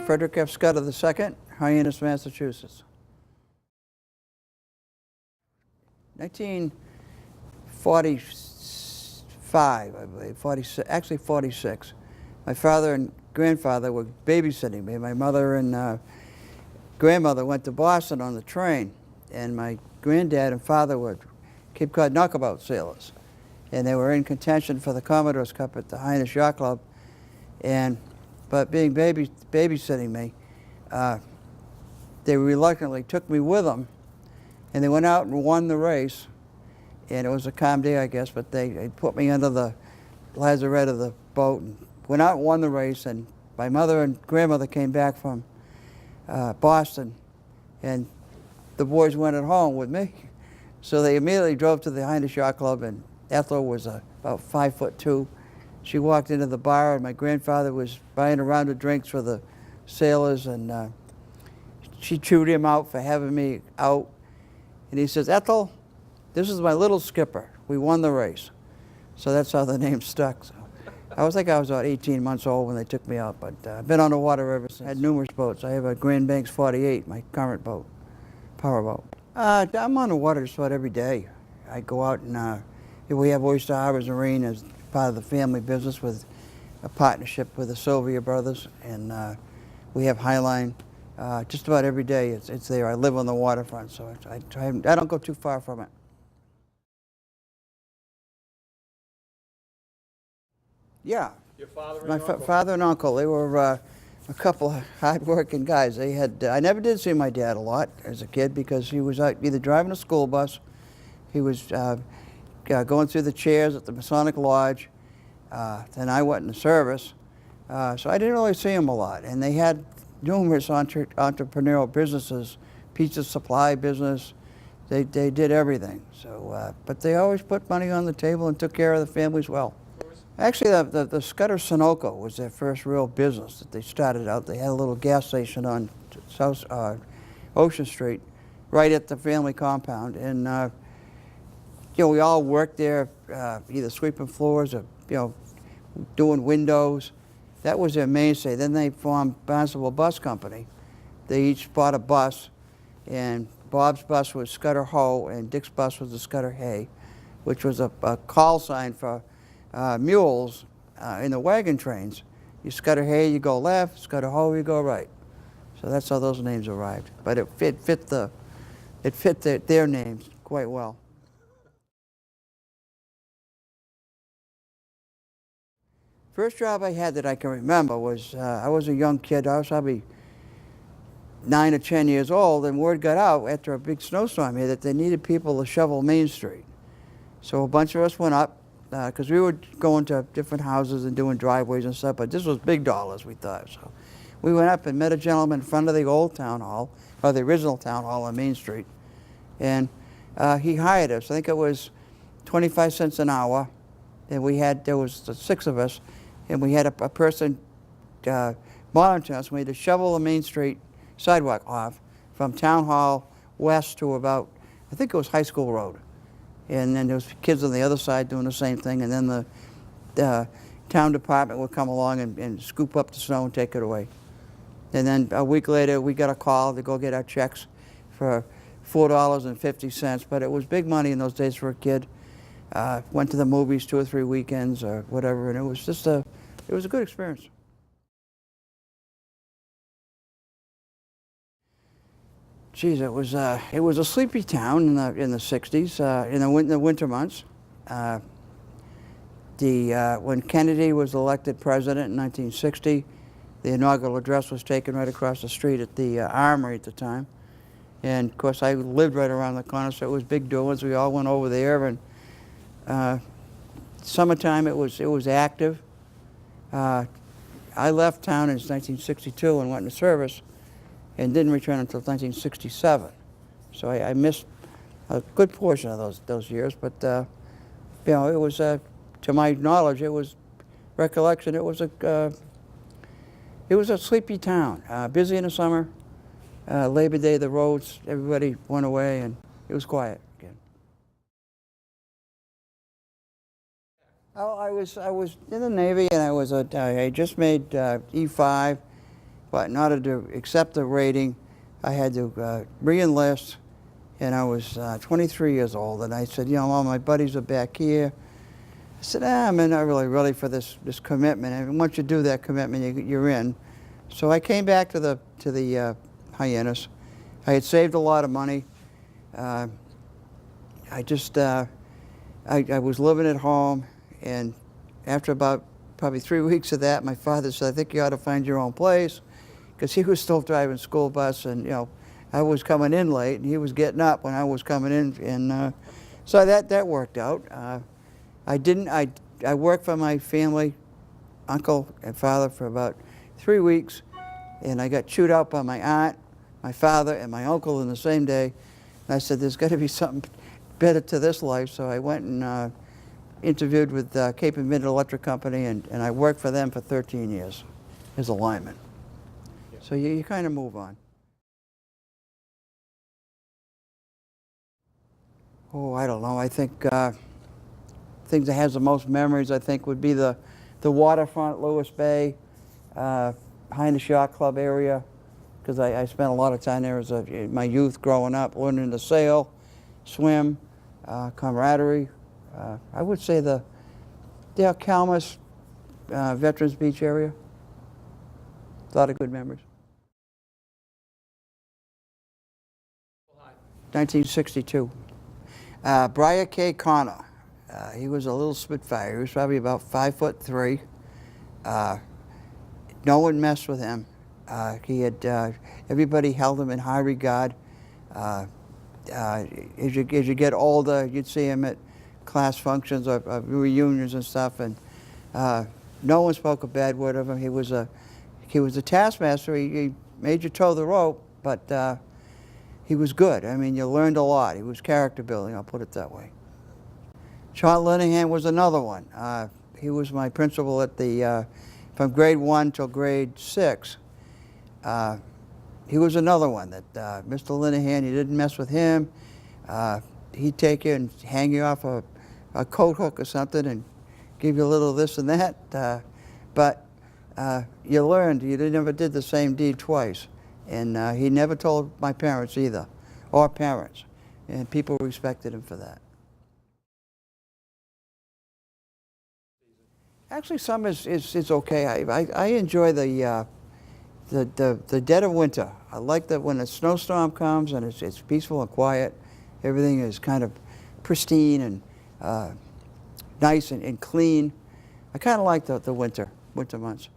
Frederic F. Scudder II, Hyannis, Massachusetts. 1945, I believe, 46, actually 46. My father and grandfather were babysitting me. My mother and grandmother went to Boston on the train, and my granddad and father were Cape Cod knockabout sailors. And they were in contention for the Commodore's Cup at the Hyannis Yacht Club. But being babysitting me, they reluctantly took me with them, and they went out and won the race. And it was a calm day, I guess, but they put me under the lazarette of the boat and went out and won the race. And my mother and grandmother came back from Boston, and the boys went at home with me. So they immediately drove to the Hyannis Yacht Club, and Ethel was about 5'2". She walked into the bar, and my grandfather was buying a round of drinks for the sailors, and she chewed him out for having me out. And he says, "Ethel, this is my little skipper. We won the race." So that's how the name stuck. So I was about 18 months old when they took me out, but I've been on the water ever since. I had numerous boats. I have a Grand Banks 48, my current boat, power boat. I'm on the water just about every day. I go out and we have Oyster Harbors Marine as part of the family business with a partnership with the Sylvia brothers, and we have Highline just about every day. It's there. I live on the waterfront, so I don't go too far from it. Yeah. Your father and My uncle? Father and uncle, they were a couple of hard-working guys. They had. I never did see my dad a lot as a kid because he was out either driving a school bus, he was going through the chairs at the Masonic Lodge. Then I went in the service, so I didn't really see him a lot. And they had numerous entrepreneurial businesses, pizza supply business. They did everything. So, but they always put money on the table and took care of the families well. Actually, the Scudder Sunoco was their first real business that they started out. They had a little gas station on South Ocean Street, right at the family compound, and you know, we all worked there, either sweeping floors or doing windows. That was their mainstay. Then they formed Barnstable Bus Company. They each bought a bus, and Bob's bus was Scudder Hoe, and Dick's bus was the Scudder Hay, which was a call sign for mules in the wagon trains. You Scudder Hay, you go left. Scudder Hoe, you go right. So that's how those names arrived. But it fit their names quite well. First job I had that I can remember was I was a young kid. I was probably 9 or 10 years old, and word got out after a big snowstorm here that they needed people to shovel Main Street. So a bunch of us went up because we were going to different houses and doing driveways and stuff, but this was big dollars, we thought. So we went up and met a gentleman in front of the old town hall, or the original town hall on Main Street, and he hired us. I think it was 25 cents an hour, and there was 6 of us, and we had a person monitoring us. We had to shovel the Main Street sidewalk off from Town Hall west to about, I think it was High School Road. And then there was kids on the other side doing the same thing, and then the town department would come along and scoop up the snow and take it away. And then a week later, we got a call to go get our checks for $4.50, but it was big money in those days for a kid. Went to the movies 2 or 3 weekends or whatever, and it was just it was a good experience. Geez, it was a sleepy town in the 60s, in the winter months. When Kennedy was elected president in 1960, the inaugural address was taken right across the street at the Armory at the time. And of course, I lived right around the corner, so it was big doings. We all went over there, and summertime it was active. I left town in 1962 and went into service, and didn't return until 1967. So I missed a good portion of those years, but it was, to my knowledge, recollection, it was a sleepy town, busy in the summer, Labor Day, the roads, everybody went away, and it was quiet again. Oh, I was in the Navy, and I just made E5, but in order to accept the rating, I had to re-enlist, and I was 23 years old, and I said, you know, all my buddies are back here. I said, I'm not really ready for this commitment, and once you do that commitment, you're in. So I came back to the Hyannis. I had saved a lot of money. I was living at home, and after about probably 3 weeks of that, my father said, I think you ought to find your own place, because he was still driving school bus, and you know, I was coming in late, and he was getting up when I was coming in, and so that worked out. I worked for my family, uncle and father, for about 3 weeks, and I got chewed out by my aunt, my father, and my uncle in the same day. And I said, there's got to be something better to this life, so I went and interviewed with Cape and Mid Electric Company, and I worked for them for 13 years as a lineman. So you kind of move on. Oh, I don't know. I think things that has the most memories, I think, would be the waterfront, Lewis Bay, behind the Yacht Club area, because I spent a lot of time there as my youth growing up, learning to sail, swim, camaraderie. I would say the Calmus Veterans Beach area. A lot of good memories. 1962. Briar K. Connor. He was a little Spitfire. He was probably about 5'3". No one messed with him. He had everybody held him in high regard. As you get older, you'd see him at class functions or reunions and stuff, and no one spoke a bad word of him. He was a taskmaster. He made you toe the rope, but he was good. I mean, you learned a lot. He was character building, I'll put it that way. John Linehan was another one. He was my principal at from grade 1 till grade 6. He was another one that Mr. Linehan, you didn't mess with him. He'd take you and hang you off a coat hook or something and give you a little this and that. But you learned, you never did the same deed twice. And he never told my parents either, or parents. And people respected him for that. Actually, some is okay. I enjoy the dead of winter. I like that when a snowstorm comes and it's peaceful and quiet. Everything is kind of pristine and nice and clean. I kind of like the winter months.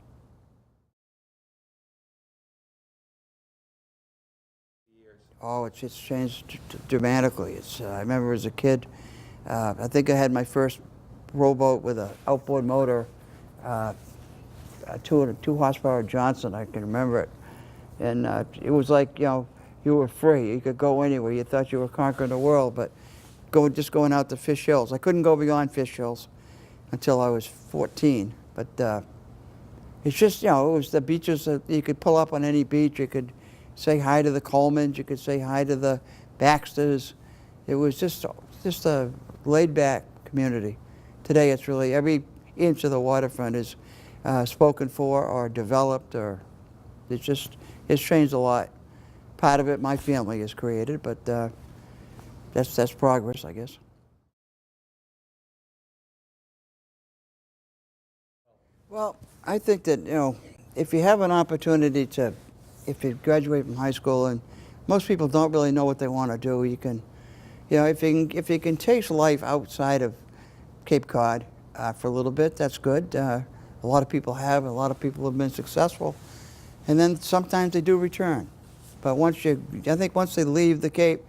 Oh, it's changed dramatically. I remember as a kid, I think I had my first rowboat with an outboard motor, a 2 horsepower Johnson. I can remember it, and it was like, you know, you were free. You could go anywhere. You thought you were conquering the world, but just going out to Fish Hills. I couldn't go beyond Fish Hills until I was 14. But it's just, you know, it was the beaches that you could pull up on any beach. You could say hi to the Colemans. You could say hi to the Baxters. It was just a laid-back community. Today, it's really every inch of the waterfront is spoken for or developed, or it's changed a lot. Part of it my family has created, but that's progress, I guess. Well, I think that, you know, if you have an opportunity if you graduate from high school, and most people don't really know what they want to do, you can, you know, if you can taste life outside of Cape Cod for a little bit, that's good. A lot of people have, a lot of people have been successful, and then sometimes they do return. But I think once they leave the Cape,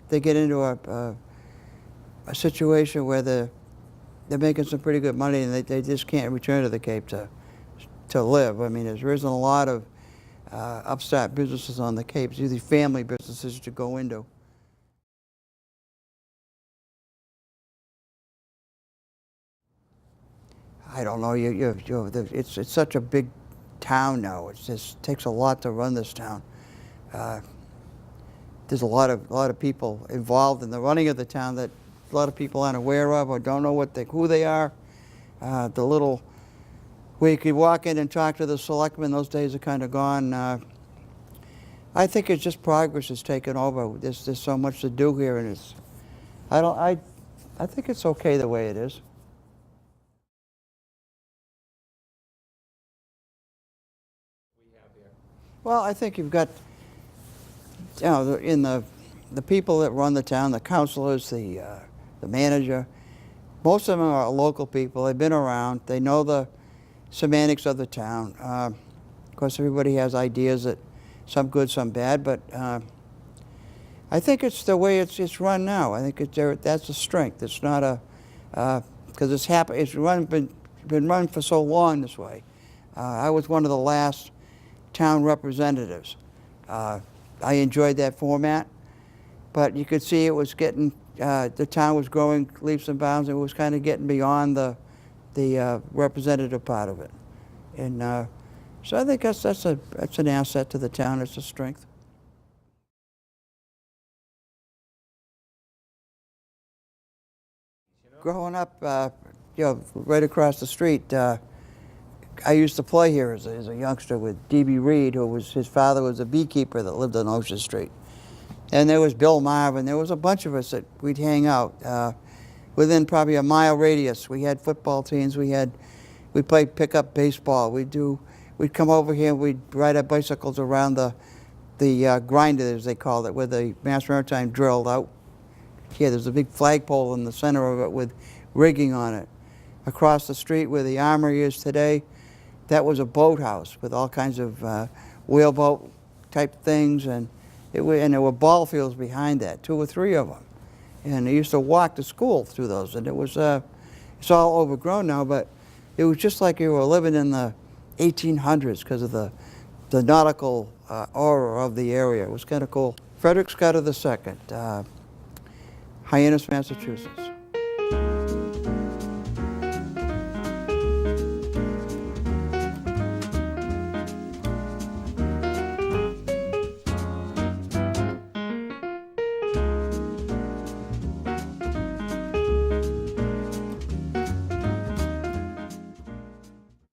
they get into a situation where they're making some pretty good money, and they just can't return to the Cape to live. I mean, there isn't a lot of upstart businesses on the Cape. It's usually family businesses to go into. I don't know. It's such a big town now. It just takes a lot to run this town. there's a lot of people involved in the running of the town that a lot of people aren't aware of or don't know who they are. The little where you could walk in and talk to the selectmen, those days are kind of gone. I think it's just progress has taken over. There's so much to do here, and I think it's okay the way it is. Well, I think you've got, you know, the people that run the town, the councilors, the manager. Most of them are local people. They've been around. They know the semantics of the town. Of course, everybody has ideas that some good, some bad, but I think it's the way it's run now. I think that's a strength. It's not because it's been run for so long this way. I was one of the last town representatives. I enjoyed that format, but you could see it was getting, the town was growing leaps and bounds, and it was kind of getting beyond the representative part of it. And so I think that's an asset to the town. It's a strength. Growing up, right across the street, I used to play here as a youngster with D.B. Reed, his father was a beekeeper that lived on Ocean Street. And there was Bill Marvin. There was a bunch of us that we'd hang out within probably a mile radius. We had football teams. We played pickup baseball. We'd come over here. We'd ride our bicycles around the grinder, as they called it, where the Mass Maritime drilled out. Here, there's a big flagpole in the center of it with rigging on it. Across the street where the armory is today, that was a boathouse with all kinds of wheelboat type things, and there were ball fields behind that, 2 or 3 of them. And I used to walk to school through those, and it's all overgrown now, but it was just like you were living in the 1800s because of the nautical aura of the area. It was kind of cool. Frederic Scudder II, Hyannis, Massachusetts.